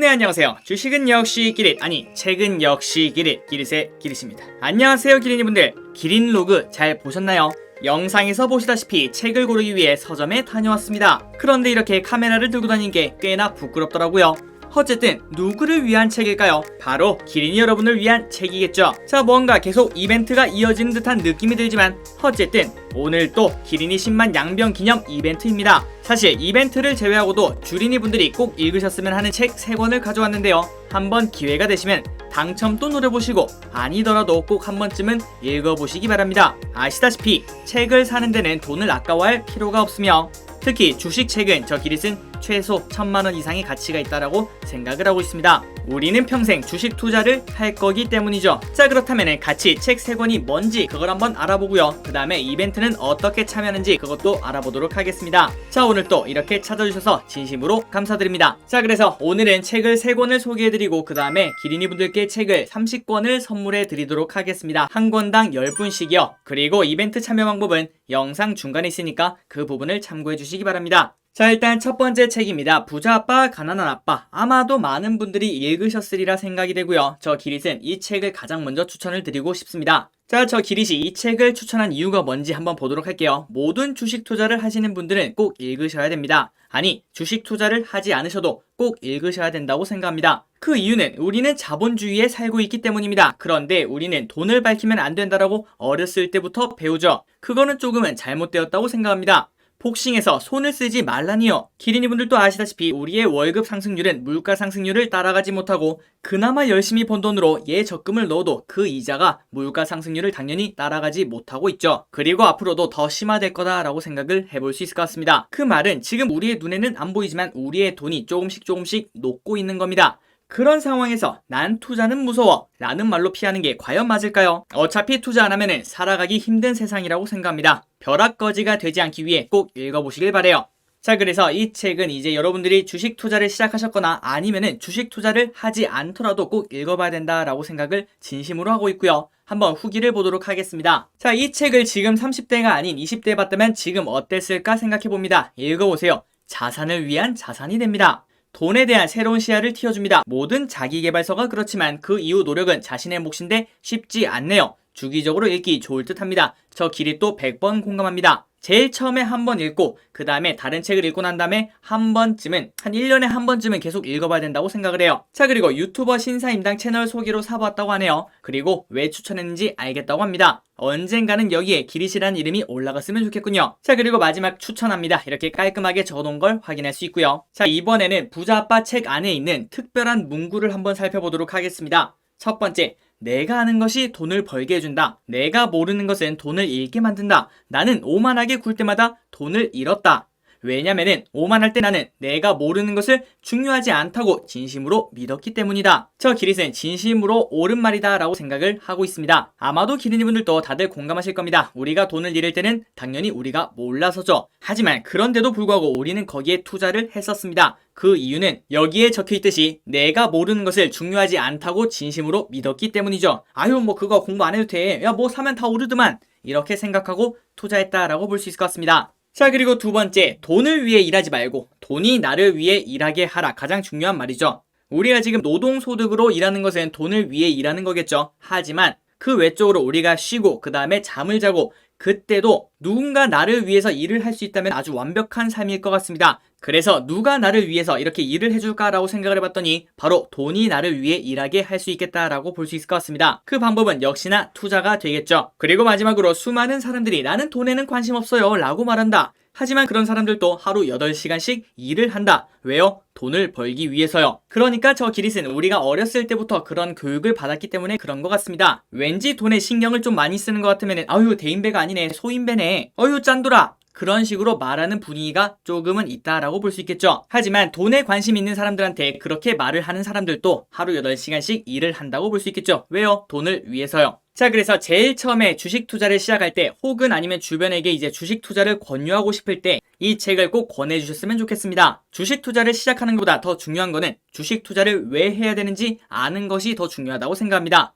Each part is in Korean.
네, 안녕하세요. 주식은 역시 기릿, 아니 책은 역시 기릿, 기릿의 기릿입니다. 안녕하세요 기린이분들. 기린로그 잘 보셨나요? 영상에서 보시다시피 책을 고르기 위해 서점에 다녀왔습니다. 그런데 이렇게 카메라를 들고 다니는 게 꽤나 부끄럽더라고요. 어쨌든 누구를 위한 책일까요? 바로 기린이 여러분을 위한 책이겠죠. 자, 뭔가 계속 이벤트가 이어지는 듯한 느낌이 들지만 어쨌든 오늘 또 기린이 10만 양병 기념 이벤트입니다. 사실 이벤트를 제외하고도 주린이 분들이 꼭 읽으셨으면 하는 책 3권을 가져왔는데요. 한번 기회가 되시면 당첨도 노려보시고 아니더라도 꼭 한 번쯤은 읽어보시기 바랍니다. 아시다시피 책을 사는 데는 돈을 아까워할 필요가 없으며 특히 주식책은 저 기릿은 최소 1000만원 이상의 가치가 있다라고 생각을 하고 있습니다. 우리는 평생 주식 투자를 할 거기 때문이죠. 자, 그렇다면 같이 책 3권이 뭔지 그걸 한번 알아보고요. 그 다음에 이벤트는 어떻게 참여하는지 그것도 알아보도록 하겠습니다. 자, 오늘 또 이렇게 찾아주셔서 진심으로 감사드립니다. 자, 그래서 오늘은 책을 3권을 소개해드리고 그 다음에 기린이 분들께 책을 30권을 선물해 드리도록 하겠습니다. 한 권당 10분씩이요. 그리고 이벤트 참여 방법은 영상 중간에 있으니까 그 부분을 참고해 주시기 바랍니다. 자, 일단 첫 번째 책입니다. 부자 아빠, 가난한 아빠. 아마도 많은 분들이 읽으셨으리라 생각이 되고요. 저 기릿은 이 책을 가장 먼저 추천을 드리고 싶습니다. 자, 저 기릿이 이 책을 추천한 이유가 뭔지 한번 보도록 할게요. 모든 주식 투자를 하시는 분들은 꼭 읽으셔야 됩니다. 아니, 주식 투자를 하지 않으셔도 꼭 읽으셔야 된다고 생각합니다. 그 이유는 우리는 자본주의에 살고 있기 때문입니다. 그런데 우리는 돈을 밝히면 안 된다라고 어렸을 때부터 배우죠. 그거는 조금은 잘못되었다고 생각합니다. 복싱에서 손을 쓰지 말라니요. 기린이 분들도 아시다시피 우리의 월급 상승률은 물가 상승률을 따라가지 못하고 그나마 열심히 번 돈으로 예적금을 넣어도 그 이자가 물가 상승률을 당연히 따라가지 못하고 있죠. 그리고 앞으로도 더 심화될 거다라고 생각을 해볼 수 있을 것 같습니다. 그 말은 지금 우리의 눈에는 안 보이지만 우리의 돈이 조금씩 녹고 있는 겁니다. 그런 상황에서 난 투자는 무서워 라는 말로 피하는 게 과연 맞을까요? 어차피 투자 안 하면은 살아가기 힘든 세상이라고 생각합니다. 벼락거지가 되지 않기 위해 꼭 읽어보시길 바래요. 자, 그래서 이 책은 이제 여러분들이 주식 투자를 시작하셨거나 아니면은 주식 투자를 하지 않더라도 꼭 읽어봐야 된다라고 생각을 진심으로 하고 있고요. 한번 후기를 보도록 하겠습니다. 자, 이 책을 지금 30대가 아닌 20대에 봤다면 지금 어땠을까 생각해봅니다. 읽어보세요. 자산을 위한 자산이 됩니다. 돈에 대한 새로운 시야를 틔워줍니다. 모든 자기계발서가 그렇지만 그 이후 노력은 자신의 몫인데 쉽지 않네요. 주기적으로 읽기 좋을 듯 합니다. 저 기릿도 100번 공감합니다. 제일 처음에 한 번 읽고 그 다음에 다른 책을 읽고 난 다음에 한 번쯤은 한 1년에 한 번쯤은 계속 읽어봐야 된다고 생각을 해요. 자, 그리고 유튜버 신사임당 채널 소개로 사보았다고 하네요. 그리고 왜 추천했는지 알겠다고 합니다. 언젠가는 여기에 기릿이라는 이름이 올라갔으면 좋겠군요. 자, 그리고 마지막 추천합니다. 이렇게 깔끔하게 적어놓은 걸 확인할 수 있고요. 자, 이번에는 부자 아빠 책 안에 있는 특별한 문구를 한번 살펴보도록 하겠습니다. 첫 번째, 내가 아는 것이 돈을 벌게 해준다. 내가 모르는 것은 돈을 잃게 만든다. 나는 오만하게 굴 때마다 돈을 잃었다. 왜냐면은 오만할 때 나는 내가 모르는 것을 중요하지 않다고 진심으로 믿었기 때문이다. 저 기릿은 진심으로 옳은 말이다 라고 생각을 하고 있습니다. 아마도 기린이분들도 다들 공감하실 겁니다. 우리가 돈을 잃을 때는 당연히 우리가 몰라서죠. 하지만 그런데도 불구하고 우리는 거기에 투자를 했었습니다. 그 이유는 여기에 적혀있듯이 내가 모르는 것을 중요하지 않다고 진심으로 믿었기 때문이죠. 아유, 뭐 그거 공부 안 해도 돼. 야, 뭐 사면 다 오르더만. 이렇게 생각하고 투자했다라고 볼 수 있을 것 같습니다. 자, 그리고 두 번째, 돈을 위해 일하지 말고 돈이 나를 위해 일하게 하라. 가장 중요한 말이죠. 우리가 지금 노동소득으로 일하는 것은 돈을 위해 일하는 거겠죠. 하지만 그 외적으로 우리가 쉬고 그 다음에 잠을 자고 그때도 누군가 나를 위해서 일을 할 수 있다면 아주 완벽한 삶일 것 같습니다. 그래서 누가 나를 위해서 이렇게 일을 해줄까라고 생각을 해봤더니 바로 돈이 나를 위해 일하게 할 수 있겠다라고 볼 수 있을 것 같습니다. 그 방법은 역시나 투자가 되겠죠. 그리고 마지막으로 수많은 사람들이 나는 돈에는 관심 없어요 라고 말한다. 하지만 그런 사람들도 하루 8시간씩 일을 한다. 왜요? 돈을 벌기 위해서요. 그러니까 저 기릿은 우리가 어렸을 때부터 그런 교육을 받았기 때문에 그런 것 같습니다. 왠지 돈에 신경을 좀 많이 쓰는 것 같으면 아유, 대인배가 아니네, 소인배네, 어유 짠돌아, 그런 식으로 말하는 분위기가 조금은 있다라고 볼 수 있겠죠. 하지만 돈에 관심 있는 사람들한테 그렇게 말을 하는 사람들도 하루 8시간씩 일을 한다고 볼 수 있겠죠. 왜요? 돈을 위해서요. 자, 그래서 제일 처음에 주식 투자를 시작할 때 혹은 아니면 주변에게 이제 주식 투자를 권유하고 싶을 때 이 책을 꼭 권해주셨으면 좋겠습니다. 주식 투자를 시작하는 것보다 더 중요한 거는 주식 투자를 왜 해야 되는지 아는 것이 더 중요하다고 생각합니다.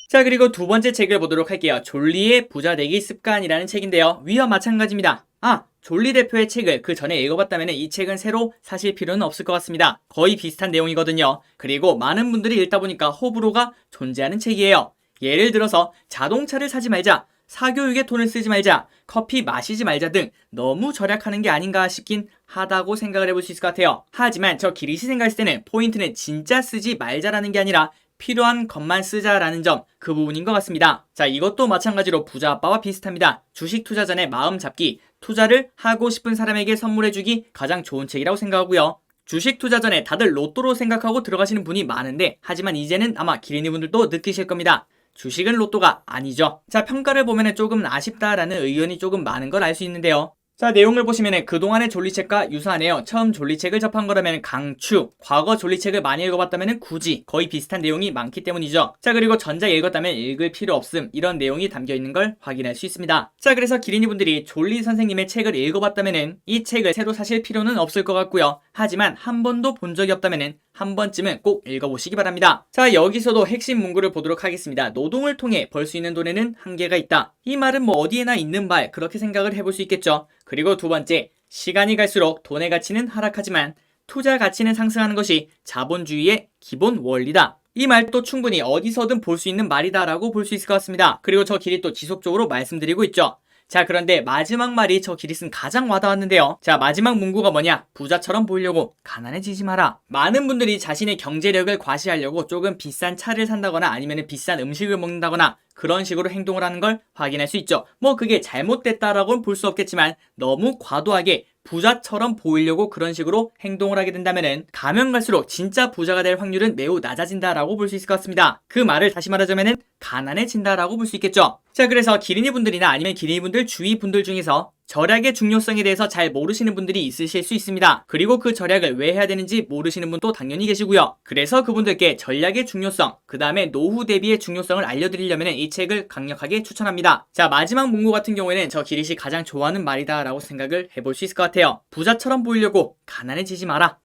자, 그리고 두 번째 책을 보도록 할게요. 졸리의 부자 되기 습관이라는 책인데요. 위와 마찬가지입니다. 아, 졸리 대표의 책을 그 전에 읽어봤다면 이 책은 새로 사실 필요는 없을 것 같습니다. 거의 비슷한 내용이거든요. 그리고 많은 분들이 읽다 보니까 호불호가 존재하는 책이에요. 예를 들어서 자동차를 사지 말자, 사교육에 돈을 쓰지 말자, 커피 마시지 말자 등 너무 절약하는 게 아닌가 싶긴 하다고 생각을 해볼 수 있을 것 같아요. 하지만 저 기리시 생각했을 때는 포인트는 진짜 쓰지 말자라는 게 아니라 필요한 것만 쓰자라는 점, 그 부분인 것 같습니다. 자, 이것도 마찬가지로 부자 아빠와 비슷합니다. 주식 투자 전에 마음 잡기, 투자를 하고 싶은 사람에게 선물해주기 가장 좋은 책이라고 생각하고요. 주식 투자 전에 다들 로또로 생각하고 들어가시는 분이 많은데 하지만 이제는 아마 기린이 분들도 느끼실 겁니다. 주식은 로또가 아니죠. 자, 평가를 보면 조금 아쉽다라는 의견이 조금 많은 걸 알 수 있는데요. 자, 내용을 보시면 그동안의 졸리책과 유사하네요. 처음 졸리책을 접한 거라면 강추, 과거 졸리책을 많이 읽어봤다면 굳이, 거의 비슷한 내용이 많기 때문이죠. 자, 그리고 전작 읽었다면 읽을 필요 없음, 이런 내용이 담겨있는 걸 확인할 수 있습니다. 자, 그래서 기린이 분들이 졸리 선생님의 책을 읽어봤다면 이 책을 새로 사실 필요는 없을 것 같고요. 하지만 한 번도 본 적이 없다면 한 번쯤은 꼭 읽어보시기 바랍니다. 자, 여기서도 핵심 문구를 보도록 하겠습니다. 노동을 통해 벌 수 있는 돈에는 한계가 있다. 이 말은 뭐 어디에나 있는 말, 그렇게 생각을 해볼 수 있겠죠. 그리고 두 번째, 시간이 갈수록 돈의 가치는 하락하지만 투자 가치는 상승하는 것이 자본주의의 기본 원리다. 이 말도 충분히 어디서든 볼 수 있는 말이다라고 볼 수 있을 것 같습니다. 그리고 저 길이 또 지속적으로 말씀드리고 있죠. 자, 그런데 마지막 말이 저 길이 쓴 가장 와닿았는데요. 자, 마지막 문구가 뭐냐? 부자처럼 보이려고 가난해지지 마라. 많은 분들이 자신의 경제력을 과시하려고 조금 비싼 차를 산다거나 아니면 비싼 음식을 먹는다거나 그런 식으로 행동을 하는 걸 확인할 수 있죠. 뭐 그게 잘못됐다라고는 볼 수 없겠지만 너무 과도하게 부자처럼 보이려고 그런 식으로 행동을 하게 된다면은 가면 갈수록 진짜 부자가 될 확률은 매우 낮아진다라고 볼 수 있을 것 같습니다. 그 말을 다시 말하자면은 가난해진다라고 볼 수 있겠죠. 자, 그래서 기린이 분들이나 아니면 기린이 분들 주위 분들 중에서 절약의 중요성에 대해서 잘 모르시는 분들이 있으실 수 있습니다. 그리고 그 절약을 왜 해야 되는지 모르시는 분도 당연히 계시고요. 그래서 그분들께 전략의 중요성, 그 다음에 노후 대비의 중요성을 알려드리려면 이 책을 강력하게 추천합니다. 자, 마지막 문구 같은 경우에는 저 기릿이 가장 좋아하는 말이다 라고 생각을 해볼 수 있을 것 같아요. 부자처럼 보이려고 가난해지지 마라.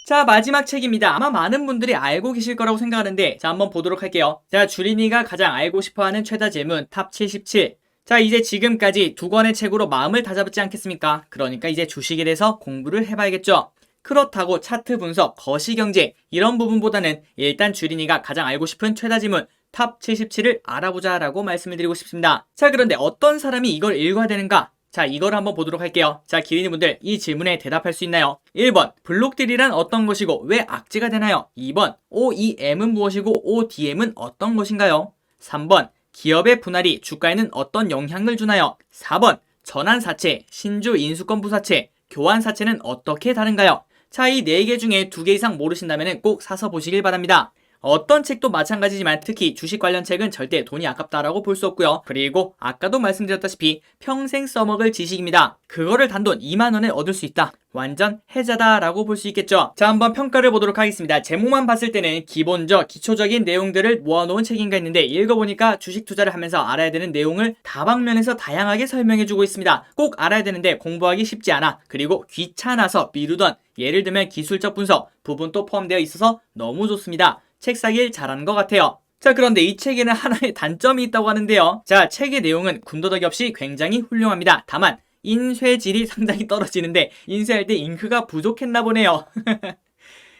자, 마지막 책입니다. 아마 많은 분들이 알고 계실 거라고 생각하는데 자, 한번 보도록 할게요. 자, 주린이가 가장 알고 싶어하는 최다 질문 탑 77. 자, 이제 지금까지 두 권의 책으로 마음을 다잡았지 않겠습니까? 그러니까 이제 주식에 대해서 공부를 해봐야겠죠. 그렇다고 차트 분석, 거시경제 이런 부분보다는 일단 주린이가 가장 알고 싶은 최다 질문 탑 77을 알아보자 라고 말씀을 드리고 싶습니다. 자, 그런데 어떤 사람이 이걸 읽어야 되는가? 자, 이걸 한번 보도록 할게요. 자, 기린이분들 이 질문에 대답할 수 있나요? 1번, 블록딜이란 어떤 것이고 왜 악재가 되나요? 2번, OEM은 무엇이고 ODM은 어떤 것인가요? 3번, 기업의 분할이 주가에는 어떤 영향을 주나요? 4번, 전환사채, 신주 인수권 부사채, 교환사채는 어떻게 다른가요? 자, 이 4개 중에 2개 이상 모르신다면 꼭 사서 보시길 바랍니다. 어떤 책도 마찬가지지만 특히 주식 관련 책은 절대 돈이 아깝다라고 볼 수 없고요. 그리고 아까도 말씀드렸다시피 평생 써먹을 지식입니다. 그거를 단돈 2만원에 얻을 수 있다. 완전 해자다라고 볼 수 있겠죠. 자, 한번 평가를 보도록 하겠습니다. 제목만 봤을 때는 기본적, 기초적인 내용들을 모아놓은 책인가 했는데 읽어보니까 주식 투자를 하면서 알아야 되는 내용을 다방면에서 다양하게 설명해주고 있습니다. 꼭 알아야 되는데 공부하기 쉽지 않아. 그리고 귀찮아서 미루던 예를 들면 기술적 분석 부분도 포함되어 있어서 너무 좋습니다. 책 사길 잘하는 것 같아요. 자, 그런데 이 책에는 하나의 단점이 있다고 하는데요. 자, 책의 내용은 군더더기 없이 굉장히 훌륭합니다. 다만 인쇄질이 상당히 떨어지는데 인쇄할 때 잉크가 부족했나 보네요.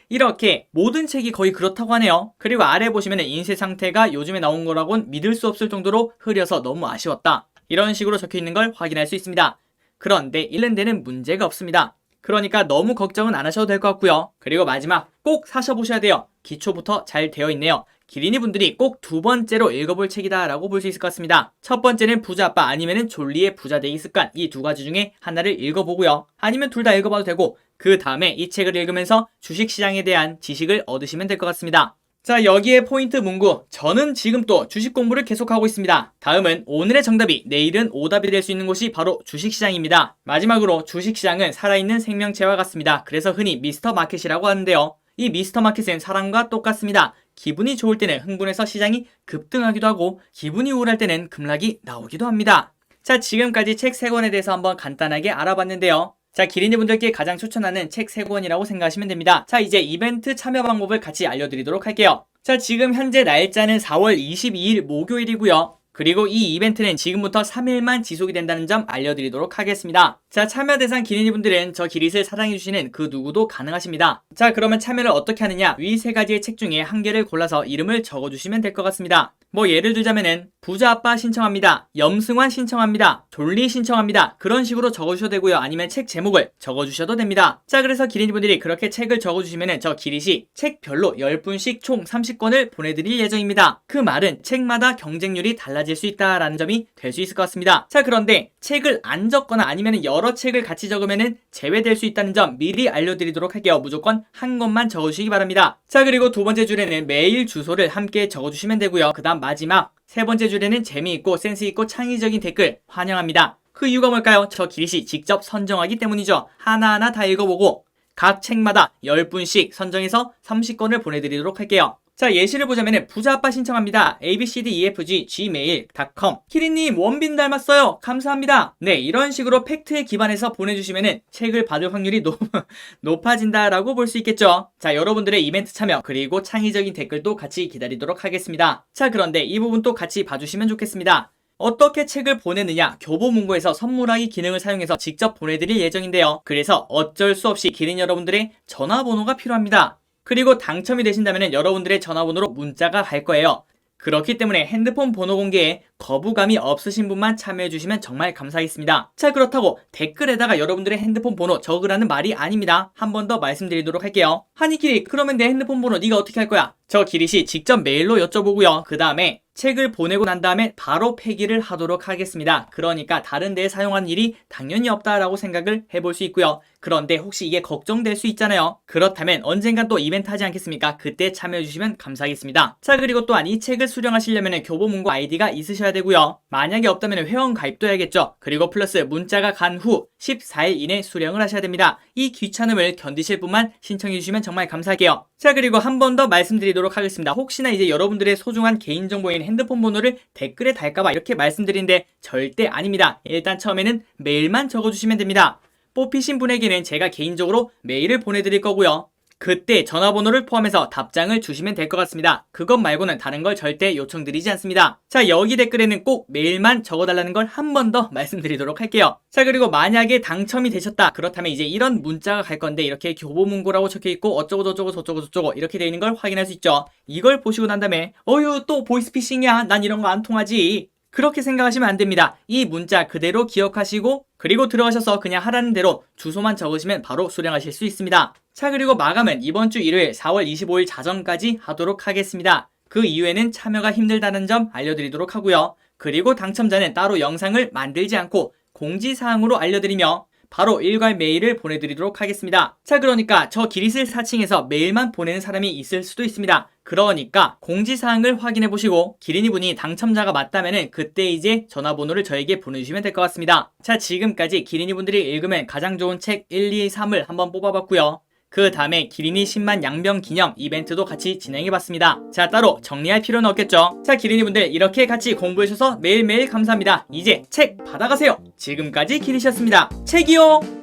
이렇게 모든 책이 거의 그렇다고 하네요. 그리고 아래 보시면 인쇄 상태가 요즘에 나온 거라고는 믿을 수 없을 정도로 흐려서 너무 아쉬웠다. 이런 식으로 적혀 있는 걸 확인할 수 있습니다. 그런데 읽는 데는 문제가 없습니다. 그러니까 너무 걱정은 안 하셔도 될 것 같고요. 그리고 마지막 꼭 사셔보셔야 돼요. 기초부터 잘 되어 있네요. 기린이 분들이 꼭 두 번째로 읽어볼 책이다 라고 볼 수 있을 것 같습니다. 첫 번째는 부자아빠 아니면 졸리의 부자되기 습관, 이 두 가지 중에 하나를 읽어보고요. 아니면 둘 다 읽어봐도 되고 그 다음에 이 책을 읽으면서 주식시장에 대한 지식을 얻으시면 될 것 같습니다. 자, 여기에 포인트 문구, 저는 지금 또 주식 공부를 계속하고 있습니다. 다음은 오늘의 정답이 내일은 오답이 될 수 있는 곳이 바로 주식시장입니다. 마지막으로 주식시장은 살아있는 생명체와 같습니다. 그래서 흔히 미스터 마켓이라고 하는데요. 이 미스터 마켓은 사람과 똑같습니다. 기분이 좋을 때는 흥분해서 시장이 급등하기도 하고 기분이 우울할 때는 급락이 나오기도 합니다. 자, 지금까지 책 3권에 대해서 한번 간단하게 알아봤는데요. 자, 기린이분들께 가장 추천하는 책 3권이라고 생각하시면 됩니다. 자, 이제 이벤트 참여 방법을 같이 알려드리도록 할게요. 자, 지금 현재 날짜는 4월 22일 목요일이고요. 그리고 이 이벤트는 지금부터 3일만 지속이 된다는 점 알려드리도록 하겠습니다. 자, 참여 대상 기린이분들은 저 기릿을 사랑해주시는 그 누구도 가능하십니다. 자, 그러면 참여를 어떻게 하느냐, 위 세 가지의 책 중에 한 개를 골라서 이름을 적어주시면 될 것 같습니다. 뭐 예를 들자면은 부자 아빠 신청합니다, 염승환 신청합니다, 졸리 신청합니다, 그런 식으로 적어주셔도 되고요. 아니면 책 제목을 적어주셔도 됩니다. 자, 그래서 기린이분들이 그렇게 책을 적어주시면은 저 기릿이 책별로 10분씩 총 30권을 보내드릴 예정입니다. 그 말은 책마다 경쟁률이 달라질 수 있다라는 점이 될 수 있을 것 같습니다. 자, 그런데 책을 안 적거나 아니면 여러 책을 같이 적으면은 제외될 수 있다는 점 미리 알려드리도록 할게요. 무조건 한 권만 적어주시기 바랍니다. 자, 그리고 두 번째 줄에는 메일 주소를 함께 적어주시면 되고요. 그 다음 마지막 세 번째 줄에는 재미있고 센스있고 창의적인 댓글 환영합니다. 그 이유가 뭘까요? 저 기릿이 직접 선정하기 때문이죠. 하나하나 다 읽어보고 각 책마다 10분씩 선정해서 30권을 보내드리도록 할게요. 자, 예시를 보자면 부자 아빠 신청합니다, abcdefg@gmail.com. 키리님 원빈 닮았어요, 감사합니다. 네, 이런 식으로 팩트에 기반해서 보내주시면 책을 받을 확률이 높아진다라고 볼 수 있겠죠. 자, 여러분들의 이벤트 참여 그리고 창의적인 댓글도 같이 기다리도록 하겠습니다. 자, 그런데 이 부분도 같이 봐주시면 좋겠습니다. 어떻게 책을 보내느냐, 교보문고에서 선물하기 기능을 사용해서 직접 보내드릴 예정인데요. 그래서 어쩔 수 없이 기린 여러분들의 전화번호가 필요합니다. 그리고 당첨이 되신다면 여러분들의 전화번호로 문자가 갈 거예요. 그렇기 때문에 핸드폰 번호 공개에 거부감이 없으신 분만 참여해주시면 정말 감사하겠습니다. 자, 그렇다고 댓글에다가 여러분들의 핸드폰 번호 적으라는 말이 아닙니다. 한 번 더 말씀드리도록 할게요. 하니키리, 그러면 내 핸드폰 번호 네가 어떻게 할 거야? 저 기릿이 직접 메일로 여쭤보고요. 그 다음에 책을 보내고 난 다음에 바로 폐기를 하도록 하겠습니다. 그러니까 다른 데에 사용하는 일이 당연히 없다라고 생각을 해볼 수 있고요. 그런데 혹시 이게 걱정될 수 있잖아요. 그렇다면 언젠간 또 이벤트 하지 않겠습니까? 그때 참여해주시면 감사하겠습니다. 자, 그리고 또한 이 책을 수령하시려면 교보문고 아이디가 있으셔야 되고요. 만약에 없다면 회원 가입도 해야겠죠. 그리고 플러스 문자가 간 후 14일 이내 수령을 하셔야 됩니다. 이 귀찮음을 견디실 분만 신청해주시면 정말 감사할게요. 자, 그리고 한 번 더 말씀드리도록 하겠습니다. 혹시나 이제 여러분들의 소중한 개인정보인 핸드폰 번호를 댓글에 달까봐 이렇게 말씀드리는데 절대 아닙니다. 일단 처음에는 메일만 적어주시면 됩니다. 뽑히신 분에게는 제가 개인적으로 메일을 보내드릴 거고요. 그때 전화번호를 포함해서 답장을 주시면 될 것 같습니다. 그것 말고는 다른 걸 절대 요청드리지 않습니다. 자, 여기 댓글에는 꼭 메일만 적어달라는 걸 한 번 더 말씀드리도록 할게요. 자, 그리고 만약에 당첨이 되셨다, 그렇다면 이제 이런 문자가 갈 건데 이렇게 교보문고라고 적혀있고 어쩌고저쩌고 저쩌고 이렇게 되어 있는 걸 확인할 수 있죠. 이걸 보시고 난 다음에 어휴, 또 보이스피싱이야, 난 이런 거 안 통하지, 그렇게 생각하시면 안 됩니다. 이 문자 그대로 기억하시고 그리고 들어가셔서 그냥 하라는 대로 주소만 적으시면 바로 수령하실 수 있습니다. 자, 그리고 마감은 이번 주 일요일 4월 25일 자정까지 하도록 하겠습니다. 그 이후에는 참여가 힘들다는 점 알려드리도록 하고요. 그리고 당첨자는 따로 영상을 만들지 않고 공지사항으로 알려드리며 바로 일괄 메일을 보내드리도록 하겠습니다. 자, 그러니까 저 기릿을 사칭해서 메일만 보내는 사람이 있을 수도 있습니다. 그러니까 공지사항을 확인해보시고 기린이분이 당첨자가 맞다면 그때 이제 전화번호를 저에게 보내주시면 될 것 같습니다. 자, 지금까지 기린이분들이 읽으면 가장 좋은 책 1, 2, 3을 한번 뽑아봤고요. 그 다음에 기린이 10만 양병 기념 이벤트도 같이 진행해봤습니다. 자, 따로 정리할 필요는 없겠죠. 자, 기린이분들 이렇게 같이 공부해주셔서 매일매일 감사합니다. 이제 책 받아가세요. 지금까지 기린이셨습니다. 책이요!